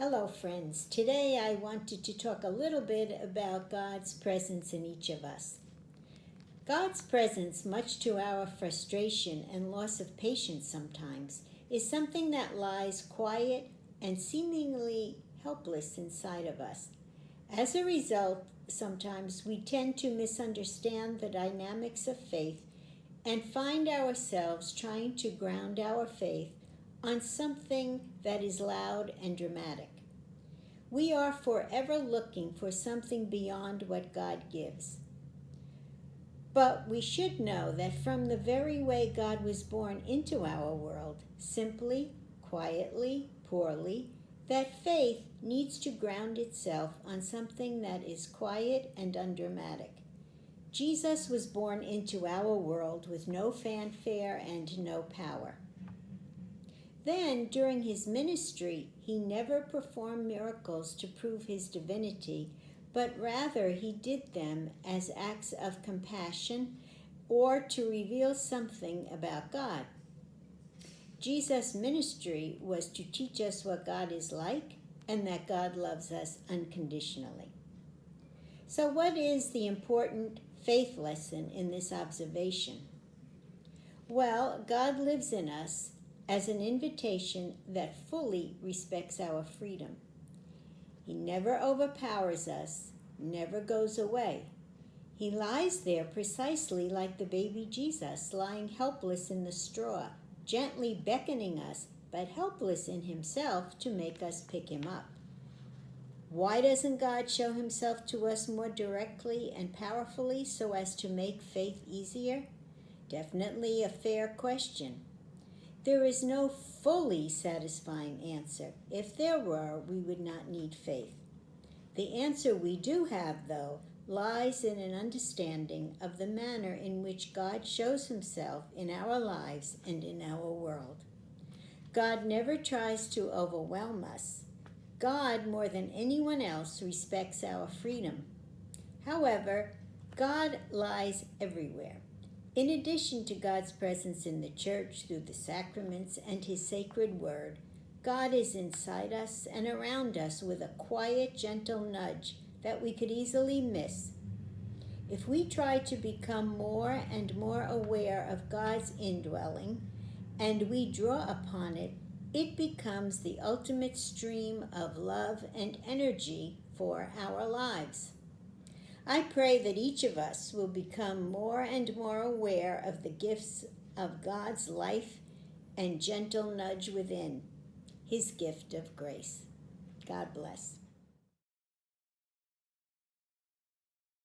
Hello, friends. Today I wanted to talk a little bit about God's presence in each of us. God's presence, much to our frustration and loss of patience sometimes, is something that lies quiet and seemingly helpless inside of us. As a result, sometimes we tend to misunderstand the dynamics of faith and find ourselves trying to ground our faith on something that is loud and dramatic. We are forever looking for something beyond what God gives. But we should know that from the very way God was born into our world, simply, quietly, poorly, that faith needs to ground itself on something that is quiet and undramatic. Jesus was born into our world with no fanfare and no power. Then, during his ministry, he never performed miracles to prove his divinity, but rather he did them as acts of compassion or to reveal something about God. Jesus' ministry was to teach us what God is like and that God loves us unconditionally. So, what is the important faith lesson in this observation? Well, God lives in us as an invitation that fully respects our freedom. He never overpowers us, never goes away. He lies there precisely like the baby Jesus, lying helpless in the straw, gently beckoning us, but helpless in himself to make us pick him up. Why doesn't God show himself to us more directly and powerfully so as to make faith easier? Definitely a fair question. There is no fully satisfying answer. If there were, we would not need faith. The answer we do have, though, lies in an understanding of the manner in which God shows himself in our lives and in our world. God never tries to overwhelm us. God, more than anyone else, respects our freedom. However, God lies everywhere. In addition to God's presence in the church through the sacraments and his sacred word, God is inside us and around us with a quiet, gentle nudge that we could easily miss. If we try to become more and more aware of God's indwelling and we draw upon it, it becomes the ultimate stream of love and energy for our lives. I pray that each of us will become more and more aware of the gifts of God's life and gentle nudge within, his gift of grace. God bless.